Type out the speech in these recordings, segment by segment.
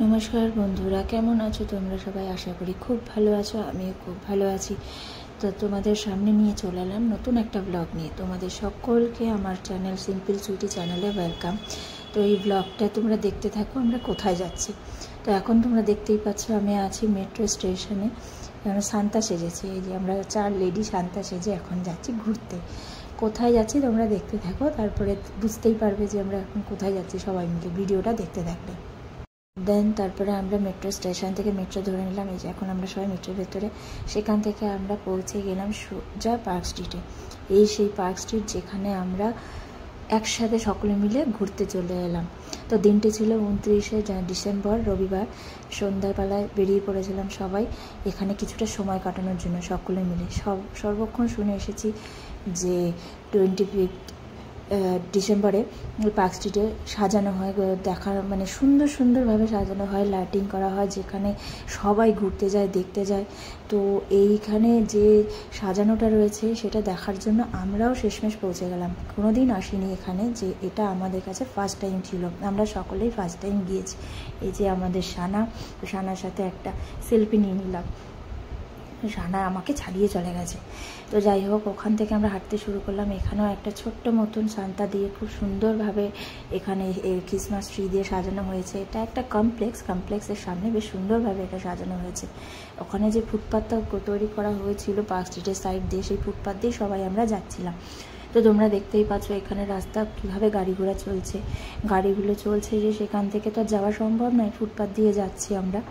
নমস্কার বন্ধুরা, কেমন আছো তোমরা সবাই? আশা করি খুব ভালো আছো। আমিও খুব ভালো আছি। তো তোমাদের সামনে নিয়ে চলে এলাম নতুন একটা ব্লগ নিয়ে। তোমাদের সকলকে আমার চ্যানেল সিম্পল সুইটি চ্যানেলে ওয়েলকাম। তো এই ব্লগটা তোমরা দেখতে থাকো আমরা কোথায় যাচ্ছি। তো এখন তোমরা দেখতেই পাচ্ছ আমি আছি মেট্রো স্টেশনে। আমরা সান্তা সেজেছি, এই যে আমরা 4 লেডি সান্তা সেজে এখন যাচ্ছি ঘুরতে। কোথায় যাচ্ছি তোমরা দেখতে থাকো, তারপরে বুঝতেই পারবে যে আমরা এখন কোথায় যাচ্ছি। সবাই মিলে ভিডিওটা দেখতে থাকবে। তারপরে আমরা মেট্রো স্টেশন থেকে মেট্রো ধরে নিলাম। এই যে এখন আমরা সবাই মেট্রোর ভেতরে। সেখান থেকে আমরা পৌঁছে গেলাম সোজা পার্ক স্ট্রিটে। সেই পার্ক স্ট্রিট যেখানে আমরা একসাথে সকলে মিলে ঘুরতে চলে এলাম। তো দিনটি ছিল 29শে ডিসেম্বর, রবিবার। সন্ধ্যাবেলায় বেরিয়ে পড়েছিলাম সবাই এখানে কিছুটা সময় কাটানোর জন্য সকলে মিলে। সর্বক্ষণ শুনে এসেছি যে 25 ডিসেম্বরে পার্ক স্ট্রিটে সাজানো হয়, দেখার মানে সুন্দরভাবে সাজানো হয়, লাইটিং করা হয়, যেখানে সবাই ঘুরতে যায়, দেখতে যায়। তো এইখানে যে সাজানোটা রয়েছে সেটা দেখার জন্য আমরাও শেষমেশ পৌঁছে গেলাম। কোনো দিন আসিনি এখানে, যে এটা আমাদের কাছে ফার্স্ট টাইম ছিল। আমরা সকলেই ফার্স্ট টাইম গিয়েছি। এই যে আমাদের সানার সাথে একটা সেলফি নিয়ে নিলাম। সানা আমাকে ছাড়িয়ে চলে গেছে। তো যাই হোক, ওখান থেকে আমরা হাঁটতে শুরু করলাম। এখানেও একটা ছোট্ট মতন সান্তা দিয়ে খুব সুন্দরভাবে এখানে ক্রিসমাস ট্রি দিয়ে সাজানো হয়েছে। এটা একটা কমপ্লেক্সের সামনে বেশ সুন্দরভাবে এটা সাজানো হয়েছে। ওখানে যে ফুটপাথটা তৈরি করা হয়েছিল পার্ক স্ট্রিটের সাইড দিয়ে, সেই ফুটপাথ দিয়ে সবাই আমরা যাচ্ছিলাম। তো তোমরা দেখতেই পাচ্ছ এখানে রাস্তা কীভাবে গাড়িগুলো চলছে যে সেখান থেকে তো যাওয়া সম্ভব নয়, ফুটপাথ দিয়ে যাচ্ছি আমরা।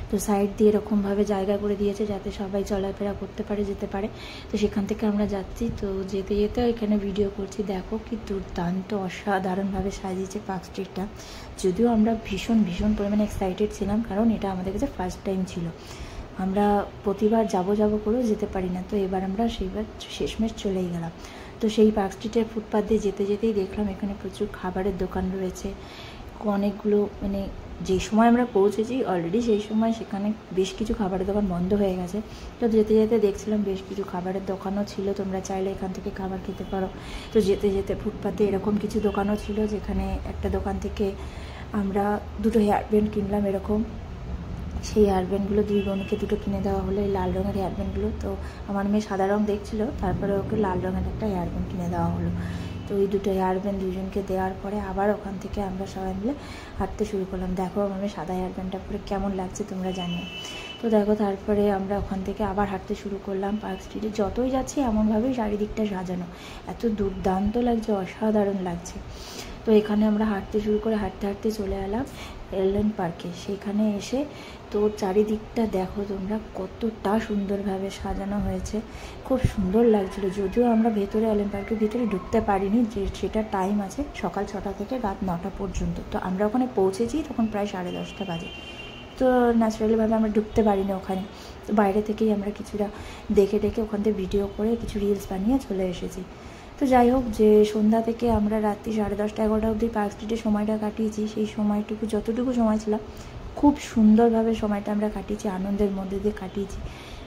তো সাইড দিয়ে এরকমভাবে জায়গা করে দিয়েছে যাতে সবাই চলাফেরা করতে পারে, যেতে পারে। তো সেখান থেকে আমরা যাচ্ছি। তো যেতে এখানে ভিডিও করছি। দেখো কি দুর্দান্ত অসাধারণভাবে সাজিয়েছে পার্ক স্ট্রিটটা। যদিও আমরা ভীষণ পরিমাণে এক্সাইটেড ছিলাম, কারণ এটা আমাদের কাছে ফার্স্ট টাইম ছিল। আমরা প্রতিবার যাবো করেও যেতে পারি না। তো এবার আমরা সেইবার শেষমেশ চলেই গেলাম। তো সেই পার্ক স্ট্রিটের ফুটপাথ দিয়ে যেতেই দেখলাম এখানে প্রচুর খাবারের দোকান রয়েছে অনেকগুলো। মানে যে সময় আমরা পৌঁছেছি অলরেডি সেই সময় সেখানে বেশ কিছু খাবারের দোকান বন্ধ হয়ে গেছে। তো যেতে দেখছিলাম বেশ কিছু খাবারের দোকানও ছিল, তোমরা চাইলে এখান থেকে খাবার খেতে পারো। তো যেতে ফুটপাতে এরকম কিছু দোকানও ছিল, যেখানে একটা দোকান থেকে আমরা 2টো হেয়ার ব্যান্ড কিনলাম এরকম। সেই হেয়ার ব্যান্ডগুলো 2 বোনকে 2টো কিনে দেওয়া হলো, এই লাল রঙের হেয়ার ব্যান্ডগুলো। তো আমার মেয়ে সাদা রঙ দেখছিল, তারপরে ওকে লাল রঙের একটা হেয়ার ব্যান্ড কিনে দেওয়া হলো। তো ওই 2টো হেয়ার ব্যান্ড 2জনকে দেওয়ার পরে আবার ওখান থেকে আমরা সবাই মিলে হাঁটতে শুরু করলাম। দেখো আমার মেয়ে সাদা হেয়ার ব্যান্ডটা পরে কেমন লাগছে তোমরা জানিও। তো দেখো, তারপরে আমরা ওখান থেকে আবার হাঁটতে শুরু করলাম পার্ক স্ট্রিটে। যতই যাচ্ছি এমনভাবেই চারিদিকটা সাজানো, এত দুর্দান্ত লাগছে, অসাধারণ লাগছে। তো এখানে আমরা হাঁটতে শুরু করে হাঁটতে চলে এলাম এলেন পার্কে। সেখানে এসে তো চারিদিকটা দেখো তোমরা কতটা সুন্দরভাবে সাজানো হয়েছে, খুব সুন্দর লাগছিল। যদিও আমরা ভেতরে এলেন পার্কের ভিতরে ঢুকতে পারিনি, যে সেটা টাইম আছে সকাল 6টা থেকে রাত 9টা পর্যন্ত। তো আমরা ওখানে পৌঁছেছি তখন প্রায় 10:30 বাজে। তো ন্যাচারালিভাবে আমরা ঢুকতে পারিনি ওখানে। তো বাইরে থেকেই আমরা কিছুটা দেখে ওখান থেকে ভিডিও করে কিছু রিলস বানিয়ে চলে এসেছি। তো যাই হোক, যে সন্ধ্যা থেকে আমরা রাত্রি 10:30-11টা অবধি পার্ক স্ট্রিটে সময়টা কাটিয়েছি, সেই সময়টুকু যতটুকু সময় ছিলাম খুব সুন্দরভাবে সময়টা আমরা কাটিয়েছি, আনন্দের মধ্যে দিয়ে কাটিয়েছি।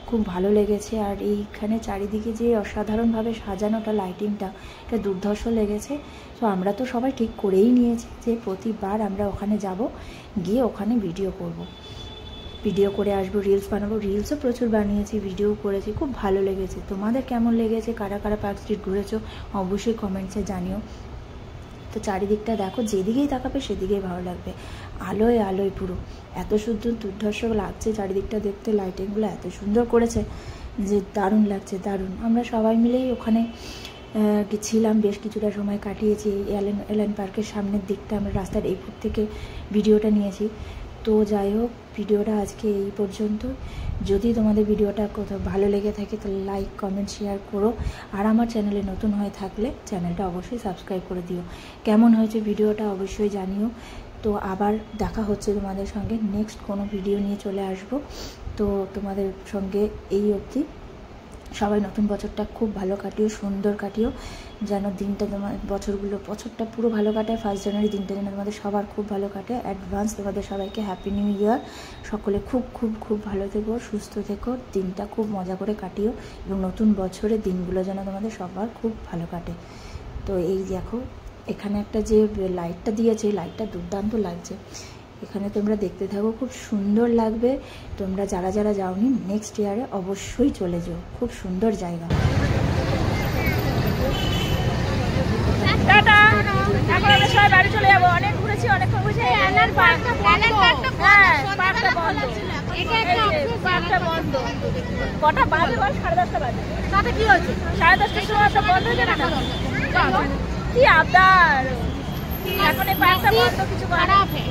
খুব ভালো লেগেছে। আর এইখানে চারিদিকে যে অসাধারণভাবে সাজানোটা, লাইটিংটা, এটা দুর্ধর্ষ লেগেছে। তো আমরা তো সবাই ঠিক করেই নিয়েছি যে প্রতিবার আমরা ওখানে যাব, গিয়ে ওখানে ভিডিও করে আসবো, রিলস বানাবো। রিলসও প্রচুর বানিয়েছি, ভিডিও করেছি, খুব ভালো লেগেছে। তোমাদের কেমন লেগেছে, কারা পার্ক স্ট্রিট ঘুরেছো অবশ্যই কমেন্টসে জানিও। তো চারিদিকটা দেখো, যেদিকেই তাকাবে সেদিকেই ভালো লাগবে। আলোয় পুরো এত সুন্দর দুর্ধর্ষ লাগছে চারিদিকটা দেখতে। লাইটিংগুলো এত সুন্দর করেছে যে দারুণ লাগছে, দারুণ। আমরা সবাই মিলেই ওখানে ছিলাম, বেশ কিছুটা সময় কাটিয়েছি। এলেন পার্কের সামনের দিকটা আমরা রাস্তার এই দিক থেকে ভিডিওটা নিয়েছি। তো যাই হোক, ভিডিওটা আজকে এই পর্যন্ত। যদি তোমাদের ভিডিওটা কোথাও ভালো লেগে থাকে তাহলে লাইক, কমেন্ট, শেয়ার করো। আর আমার চ্যানেলে নতুন হয়ে থাকলে চ্যানেলটা অবশ্যই সাবস্ক্রাইব করে দিও। কেমন হয়েছে ভিডিওটা অবশ্যই জানিও। তো আবার দেখা হচ্ছে তোমাদের সঙ্গে, নেক্সট কোনো ভিডিও নিয়ে চলে আসব। তো তোমাদের সঙ্গে এই অবধি। সবাই নতুন বছরটা খুব ভালো কাটিও, সুন্দর কাটিও, যেন দিনটা বছরটা পুরো ভালো কাটায়। 1 জানুয়ারি দিনটা যেন তোমাদের সবার খুব ভালো কাটে। অ্যাডভান্স তোমাদের সবাইকে হ্যাপি নিউ ইয়ার। সকলে খুব ভালো থেকো, সুস্থ থেকো, দিনটা খুব মজা করে কাটিও, এবং নতুন বছরের দিনগুলো যেন তোমাদের সবার খুব ভালো কাটে। তো এই দেখো, এখানে একটা যে লাইটটা দিয়েছে, লাইটটা দুর্দান্ত লাগছে। এখানে তোমরা দেখতে থাকো, খুব সুন্দর লাগবে। তোমরা যারা যারা যাওনি নেক্সট ইয়ারে অবশ্যই চলে যাও, খুব সুন্দর জায়গা। টাটা, এখন আমরা সবাই বাড়ি চলে যাবো। অনেক ঘুরেছি, অনেক ঘুরেছি। পার্কটা বন্ধ। কটা বাজে বল? 10:30 বাজে। তাতে কি হয়েছে? 10:30টার সময় একটা বন্ধ হয়ে যাবে না? কি আবদার! এখন এই পার্কটা বন্ধ, কিছু করার নেই।